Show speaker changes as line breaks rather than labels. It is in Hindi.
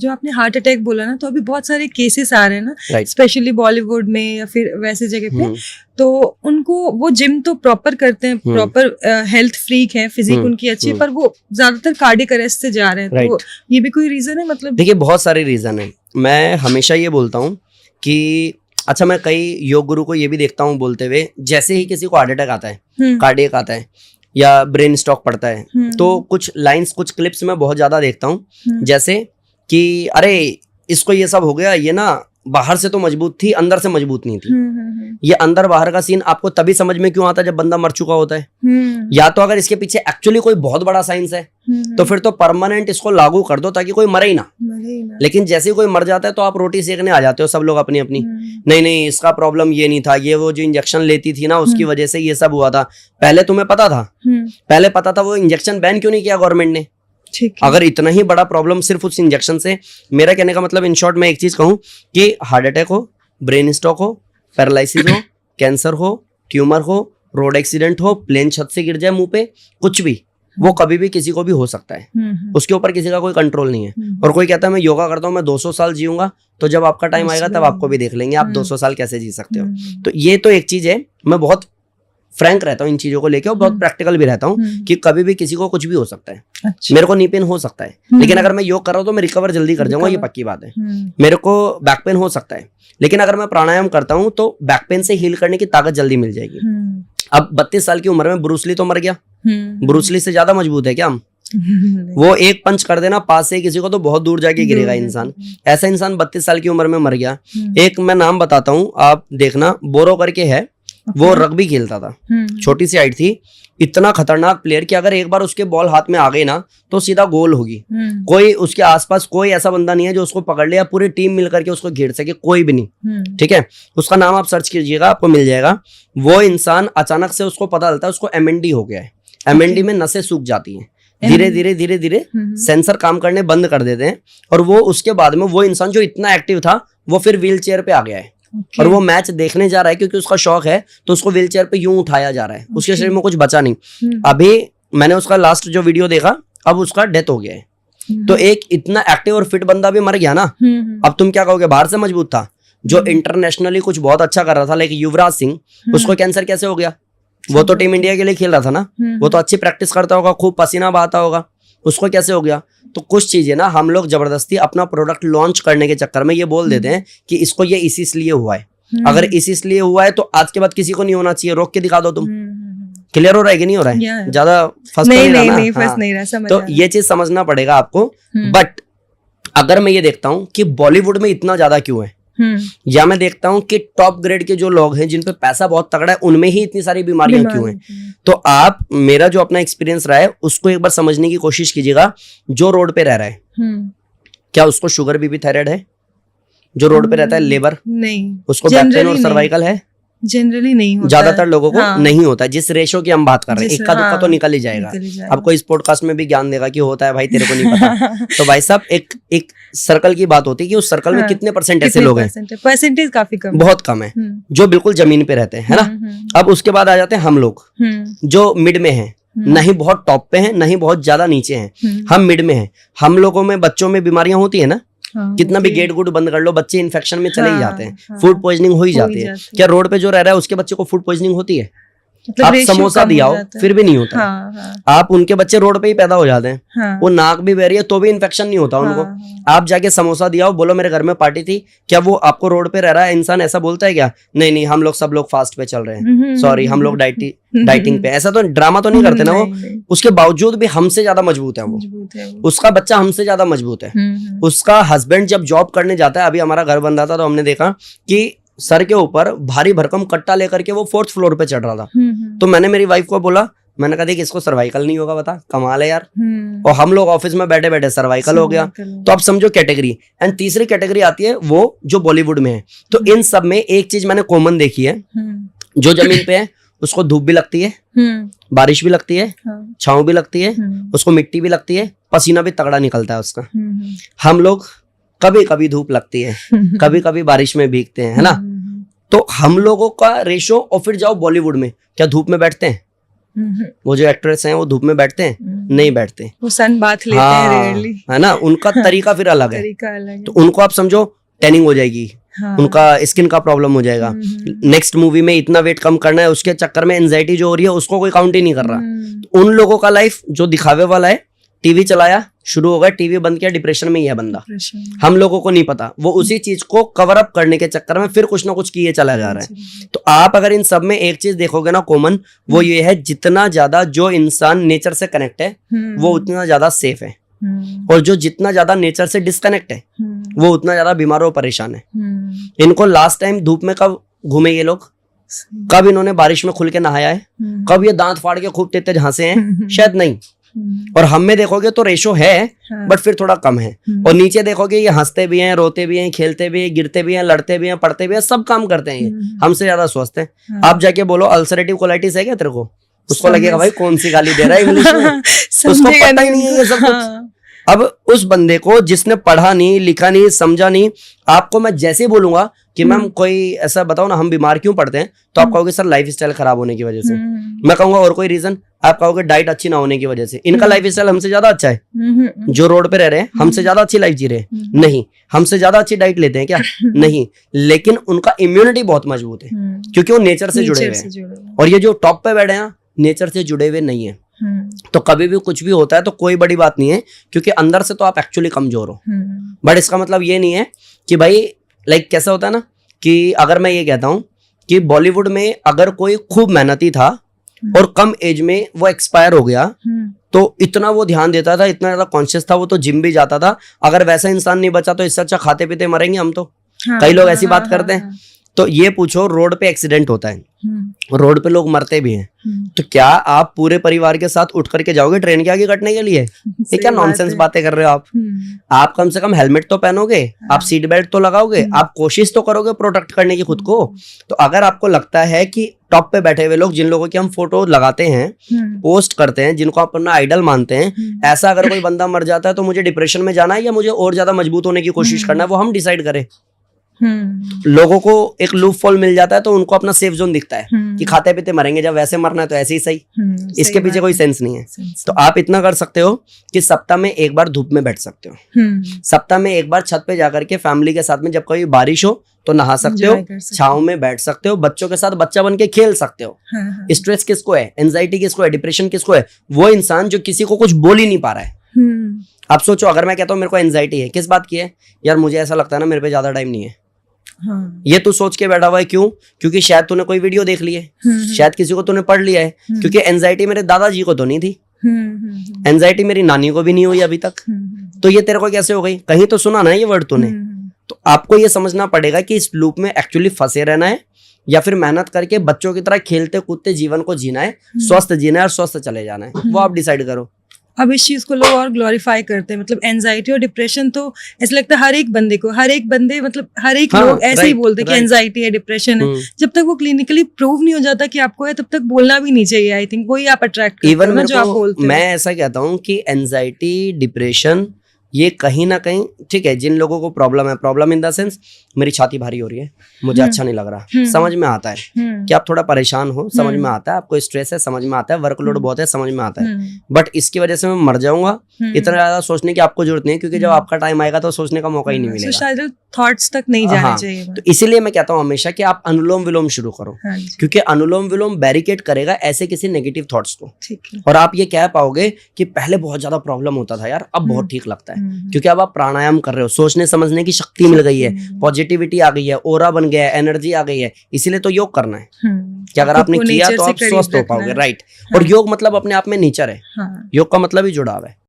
जो आपने हार्ट अटैक बोला ना, तो अभी बहुत सारे केसेस आ रहे हैं ना, स्पेशली बॉलीवुड में या फिर वैसे जगह पे, तो उनको वो जिम तो प्रॉपर करते हैं, प्रॉपर हेल्थ फ्रीक है, फिजिक उनकी अच्छी है, पर वो ज्यादातर कार्डियक अरेस्ट से जा रहे हैं। तो ये भी कोई रीजन है? मतलब देखिए,
बहुत सारे रीजन है। मैं हमेशा ये बोलता हूँ कि अच्छा, मैं कई योग गुरु को ये भी देखता हूँ बोलते हुए, जैसे ही किसी को हार्ट अटैक आता है, कार्डियक आता है या ब्रेन स्ट्रोक पड़ता है, तो कुछ लाइंस, कुछ क्लिप्स में बहुत ज्यादा देखता हूँ, जैसे कि अरे इसको ये सब हो गया, ये ना बाहर से तो मजबूत थी, अंदर से मजबूत नहीं थी। ये अंदर बाहर का सीन आपको तभी समझ में क्यों आता है जब बंदा मर चुका होता है। या तो अगर इसके पीछे एक्चुअली कोई बहुत बड़ा साइंस है तो फिर तो परमानेंट इसको लागू कर दो ताकि कोई मरे ही ना। लेकिन जैसे ही कोई मर जाता है तो आप रोटी सेकने आ जाते हो सब लोग अपनी अपनी, नहीं इसका प्रॉब्लम ये नहीं था, ये वो जो इंजेक्शन लेती थी ना उसकी वजह से ये सब हुआ था। पहले तुम्हें पता था? पहले पता था, वो इंजेक्शन बैन क्यों नहीं किया गवर्नमेंट ने? अगर इतना ही बड़ा प्रॉब्लम सिर्फ उस इंजेक्शन से, मेरा कहने का मतलब इन शॉर्ट मैं एक चीज कहूं कि हार्ट अटैक हो, ब्रेन स्ट्रोक हो, पैरालिसिस हो, कैंसर हो, ट्यूमर हो, रोड एक्सीडेंट हो, प्लेन छत से गिर जाए मुंह पे, कुछ भी, वो कभी भी किसी को भी हो सकता है। उसके ऊपर किसी का कोई कंट्रोल नहीं है। और कोई कहता है मैं योगा करता हूँ, मैं 200 साल जीऊंगा, तो जब आपका टाइम आएगा तब आपको भी देख लेंगे आप 200 साल कैसे जी सकते हो। तो ये तो एक चीज है। मैं बहुत फ्रैंक रहता हूँ इन चीजों को लेके और बहुत प्रैक्टिकल भी रहता हूँ कि कभी भी किसी को कुछ भी हो सकता है। अच्छा। मेरे को नी पेन हो सकता है, लेकिन अगर मैं योग कर रहा हूँ तो मैं रिकवर जल्दी कर जाऊंगा, ये पक्की बात है। मेरे को बैक पेन हो सकता है, लेकिन अगर मैं प्राणायाम करता हूँ तो बैक पेन से हील करने की ताकत जल्दी मिल जाएगी। अब 32 साल की उम्र में ब्रूस ली तो मर गया, ब्रूस ली से ज्यादा मजबूत है क्या हम? वो एक पंच कर देना पास से किसी को तो बहुत दूर जाके गिरेगा इंसान। ऐसा इंसान 32 साल की उम्र में मर गया। एक मैं नाम बताता हूँ, आप देखना, बोरो करके है, वो रग्बी खेलता था, छोटी सी हाइट थी, इतना खतरनाक प्लेयर कि अगर एक बार उसके बॉल हाथ में आ गई ना तो सीधा गोल होगी। कोई उसके आसपास कोई ऐसा बंदा नहीं है जो उसको पकड़ ले या पूरी टीम मिलकर के उसको घेर सके, कोई भी नहीं। ठीक है, उसका नाम आप सर्च कीजिएगा, आपको मिल जाएगा। वो इंसान अचानक से उसको पता चलता है उसको एमएनडी हो गया है। एमएनडी में नसें सूख जाती हैं, धीरे धीरे धीरे धीरे सेंसर काम करने बंद कर देते हैं, और वो उसके बाद में वो इंसान जो इतना एक्टिव था वो फिर व्हील चेयर पे आ गया है। और वो मैच देखने जा रहा है क्योंकि उसका शौक है, तो उसको व्हील चेयर पे यूं उठाया जा रहा है। उसके शरीर में कुछ बचा नहीं। अभी मैंने उसका लास्ट जो वीडियो देखा, अब उसका डेथ हो गया है। तो एक इतना एक्टिव और फिट बंदा भी मर गया ना। अब तुम क्या कहोगे, बाहर से मजबूत था, जो इंटरनेशनली कुछ बहुत अच्छा कर रहा था, लाइक युवराज सिंह, उसको कैंसर कैसे हो गया? वो तो टीम इंडिया के लिए खेल रहा था ना, वो तो अच्छी प्रैक्टिस करता होगा, खूब पसीना बहाता होगा, उसको कैसे हो गया? तो कुछ चीजें ना हम लोग जबरदस्ती अपना प्रोडक्ट लॉन्च करने के चक्कर में ये बोल देते हैं कि इसको ये इसलिए हुआ है। अगर इसलिए हुआ है तो आज के बाद किसी को नहीं होना चाहिए, रोक के दिखा दो तुम। क्लियर हो रहा है कि नहीं हो रहा है? ज्यादा फंस नहीं रहा। तो ये चीज समझना पड़ेगा आपको। बट अगर मैं ये देखता हूँ कि बॉलीवुड में इतना ज्यादा क्यों है, या मैं देखता हूँ कि टॉप ग्रेड के जो लोग हैं जिन पे पैसा बहुत तगड़ा है, उनमें ही इतनी सारी बीमारियां क्यों हैं, तो आप मेरा जो अपना एक्सपीरियंस रहा है उसको एक बार समझने की कोशिश कीजिएगा। जो रोड पे रह रहा है, क्या उसको शुगर बीपी थायराइड है? जो रोड पे रहता है लेबर, नहीं, उसको बैक पेन और सर्वाइकल है? जनरली नहीं होता, ज्यादातर लोगों को नहीं होता। जिस रेशो की हम बात कर रहे हैं, इक्का दुक्का तो निकल ही जाएगा। आपको इस पॉडकास्ट में भी ज्ञान देगा कि होता है भाई, तेरे को नहीं पता। तो भाई साहब, एक सर्कल की बात होती है कि उस सर्कल में कितने परसेंट ऐसे लोग हैं, परसेंटेज काफी कम, बहुत कम है, जो बिल्कुल जमीन पे रहते हैं, है ना। अब उसके बाद आ जाते हैं हम लोग, जो मिड में है, नहीं बहुत टॉप पे हैं, नहीं बहुत ज्यादा नीचे हैं, हम मिड में हैं। हम लोगों में बच्चों में बीमारियां होती है ना, कितना भी गेट गुड बंद कर लो, बच्चे इन्फेक्शन में चले ही जाते हैं, फूड पॉइजनिंग हो ही जाती है। क्या रोड पे जो रह रहा है उसके बच्चे को फूड पॉइजनिंग होती है? मतलब आप समोसा दियाओ फिर भी नहीं होता। आप उनके बच्चे रोड पे ही पैदा हो जाते हैं, वो नाक भी बह रही है तो भी इन्फेक्शन नहीं होता उनको। आप जाके समोसा दियाओ, बोलो मेरे घर में पार्टी थी, क्या वो आपको रोड पे रह रहा है इंसान ऐसा बोलता है क्या? नहीं, हम लोग सब लोग फास्ट पे चल रहे हैं, सॉरी हम लोग डाइटिंग पे, ऐसा तो ड्रामा तो नहीं करते ना वो। उसके बावजूद भी हमसे ज्यादा मजबूत है वो, उसका बच्चा हमसे ज्यादा मजबूत है। उसका हस्बैंड जब जॉब करने जाता है, अभी हमारा घर बन रहा था तो हमने देखा कि सर के ऊपर भारी भरकम कट्टा लेकर के वो 4th फ्लोर पे चढ़ रहा था। तो मैंने मेरी वाइफ को बोला, मैंने कहा देख इसको सर्वाइकल नहीं होगा, बता, कमाल है यार। और हम लोग ऑफिस में बैठे बैठे सर्वाइकल हो गया। तो आप समझो कैटेगरी। एंड तीसरी कैटेगरी आती है वो जो बॉलीवुड में है। तो इन सब में एक चीज मैंने कॉमन देखी है, जो जमीन पे है उसको धूप भी लगती है, बारिश भी लगती है, छांव भी लगती है, उसको मिट्टी भी लगती है, पसीना भी तगड़ा निकलता है उसका। हम लोग कभी कभी धूप लगती है, कभी कभी बारिश में भीगते हैं, है ना। तो हम लोगों का रेशो, और फिर जाओ बॉलीवुड में, क्या धूप में बैठते हैं? वो जो एक्ट्रेस हैं वो धूप में बैठते हैं? नहीं बैठते।
वो सन बाथ लेते हैं रेयरली,
है ना, उनका तरीका फिर अलग है।
तरीका अलग है।
तो उनको आप समझो टैनिंग हो जाएगी, उनका स्किन का प्रॉब्लम हो जाएगा। नेक्स्ट मूवी में इतना वेट कम करना है, उसके चक्कर में एंजाइटी जो हो रही है उसको कोई काउंट ही नहीं कर रहा। उन लोगों का लाइफ जो दिखावे वाला है, टीवी चलाया, शुरू हो गया, टीवी बंद किया, डिप्रेशन में ही है बंदा। हम लोगों को नहीं पता, वो उसी चीज को कवर अप करने के चक्कर में फिर कुछ ना कुछ किए चला जा रहा है। तो आप अगर इन सब में एक चीज देखोगे ना कॉमन, वो ये है, जितना ज्यादा जो इंसान नेचर से कनेक्ट है वो उतना ज्यादा सेफ है, और जो जितना ज्यादा नेचर से डिस्कनेक्ट है वो उतना ज्यादा बीमार और परेशान है। इनको लास्ट टाइम धूप में कब घूमे ये लोग? कब इन्होंने बारिश में खुल के नहाया है? कब ये दांत फाड़ के खूब तेज हंसे हैं? शायद नहीं। और हम में देखोगे तो रेशो है, बट फिर थोड़ा कम है। और नीचे देखोगे ये हंसते भी हैं, रोते भी हैं, खेलते भी हैं, गिरते भी हैं, लड़ते भी हैं, पढ़ते भी हैं, सब काम करते हैं। ये हमसे ज्यादा स्वस्थ है। आप जाके बोलो अल्सरेटिव कोलाइटिस है क्या तेरे को? उसको लगेगा भाई कौन सी गाली दे रहा है इंग्लिश में, उसको पता ही नहीं है ये सब कुछ। अब उस बंदे को जिसने पढ़ा नहीं, लिखा नहीं, समझा नहीं, आपको मैं जैसे बोलूंगा कि मैम कोई ऐसा बताओ ना हम बीमार क्यों पड़ते हैं, तो आप कहोगे सर लाइफ स्टाइल खराब होने की वजह से। मैं कहूंगा और कोई रीजन, आप कहोगे डाइट अच्छी ना होने की वजह से। इनका लाइफ स्टाइल हमसे ज्यादा अच्छा है, जो रोड पे रह रहे हैं हमसे ज्यादा अच्छी लाइफ जी रहे हैं? नहीं। हमसे ज्यादा अच्छी डाइट लेते हैं क्या? नहीं। लेकिन उनका इम्यूनिटी बहुत मजबूत है, क्योंकि वो नेचर से जुड़े हुए हैं। और ये जो टॉप पे बैठे हैं नेचर से जुड़े हुए नहीं है। तो कभी भी कुछ भी होता है तो कोई बड़ी बात नहीं है, क्योंकि अंदर से तो आप एक्चुअली कमजोर हो। बट इसका मतलब ये नहीं है कि भाई लाइक कैसा होता है ना, कि अगर मैं ये कहता हूं कि बॉलीवुड में अगर कोई खूब मेहनती था और कम एज में वो एक्सपायर हो गया, तो इतना वो ध्यान देता था, इतना ज्यादा कॉन्शियस था, वो तो जिम भी जाता था। अगर वैसा इंसान नहीं बचा तो इससे अच्छा खाते पीते मरेंगे हम तो। कई लोग ऐसी बात करते हैं। तो ये पूछो, रोड पे एक्सीडेंट होता है, रोड पे लोग मरते भी हैं, तो क्या आप पूरे परिवार के साथ उठ करके जाओगे ट्रेन के आगे कटने के लिए? ये क्या नॉनसेंस बातें कर रहे हो आप? आप कम से कम हेलमेट तो पहनोगे, आप सीट बेल्ट तो लगाओगे, आप कोशिश तो करोगे प्रोटेक्ट करने की खुद को। तो अगर आपको लगता है कि टॉप पे बैठे हुए लोग, जिन लोगों की हम फोटो लगाते हैं, पोस्ट करते हैं, जिनको आप अपना आइडल मानते हैं, ऐसा अगर कोई बंदा मर जाता है तो मुझे डिप्रेशन में जाना है या मुझे और ज्यादा मजबूत होने की कोशिश करना है, वो हम डिसाइड करें। लोगों को एक लूप फॉल मिल जाता है तो उनको अपना सेफ जोन दिखता है कि खाते पीते मरेंगे, जब वैसे मरना है तो ऐसे ही सही। इसके पीछे कोई सेंस नहीं है। तो आप इतना कर सकते हो कि सप्ताह में एक बार धूप में बैठ सकते हो, सप्ताह में एक बार छत पे जाकर के फैमिली के साथ में जब कोई बारिश हो तो नहा सकते हो, छांव में बैठ सकते हो, बच्चों के साथ बच्चा बन के खेल सकते हो। स्ट्रेस किसको है, एंजाइटी किसको है, डिप्रेशन किसको है? वो इंसान जो किसी को कुछ बोल ही नहीं पा रहा है। आप सोचो, अगर मैं कहता हूँ मेरे को एंजाइटी है, किस बात की है? यार मुझे ऐसा लगता है ना मेरे पे ज्यादा टाइम नहीं है। ये तू सोच के बैठा हुआ है, क्यों? क्योंकि शायद तूने कोई वीडियो देख ली है, शायद किसी को तूने पढ़ लिया है। क्योंकि एंजाइटी मेरे दादाजी को तो नहीं थी, एंजाइटी मेरी नानी को भी नहीं हुई अभी तक, तो ये तेरे को कैसे हो गई? कहीं तो सुना ना ये वर्ड तूने। तो आपको ये समझना पड़ेगा कि इस लूप में एक्चुअली फंसे रहना है या फिर मेहनत करके बच्चों की तरह खेलते कूदते जीवन को जीना है, स्वस्थ जीना है और स्वस्थ चले जाना है, वो आप डिसाइड करो।
अब इस चीज को लोग और ग्लोरीफाई करते हैं, मतलब एंजाइटी और डिप्रेशन तो ऐसा लगता है हर एक बंदे को, हर एक बंदे मतलब हर एक लोग ऐसे ही बोलते हैं कि एंजाइटी है, डिप्रेशन है। जब तक वो क्लिनिकली प्रूव नहीं हो जाता कि आपको है, तब तक बोलना भी नहीं चाहिए। आई थिंक वही आप अट्रैक्ट करते हो जो आप बोलते हो।
मैं ऐसा कहता हूँ कि एंजाइटी, डिप्रेशन ये कहीं ना कहीं ठीक है, जिन लोगों को प्रॉब्लम है, प्रॉब्लम इन द सेंस मेरी छाती भारी हो रही है, मुझे अच्छा नहीं लग रहा, समझ में आता है कि आप थोड़ा परेशान हो, समझ में आता है, आपको स्ट्रेस है, समझ में आता है, वर्कलोड बहुत है, समझ में आता है। बट इसकी वजह से मैं मर जाऊंगा, इतना ज्यादा सोचने की आपको जरूरत नहीं है, क्योंकि जब आपका टाइम आएगा तो सोचने का मौका ही नहीं मिलेगा।
सुसाइडल थॉट्स तक नहीं जाने चाहिए।
तो इसीलिए मैं कहता हूँ हमेशा कि आप अनुलोम विलोम शुरू करो, क्योंकि अनुलोम विलोम बैरिकेड करेगा ऐसे किसी नेगेटिव थॉट्स को। और आप ये कह पाओगे कि पहले बहुत ज्यादा प्रॉब्लम होता था यार, अब बहुत ठीक लगता है, क्योंकि अब आप प्राणायाम कर रहे हो, सोचने समझने की शक्ति मिल गई है, पॉजिटिविटी आ गई है, ऑरा बन गया है, एनर्जी आ गई है। इसीलिए तो योग करना है कि अगर आपने किया तो आप स्वस्थ हो पाओगे। राइट। और योग मतलब अपने आप में नेचर है, योग का मतलब ही जुड़ाव है।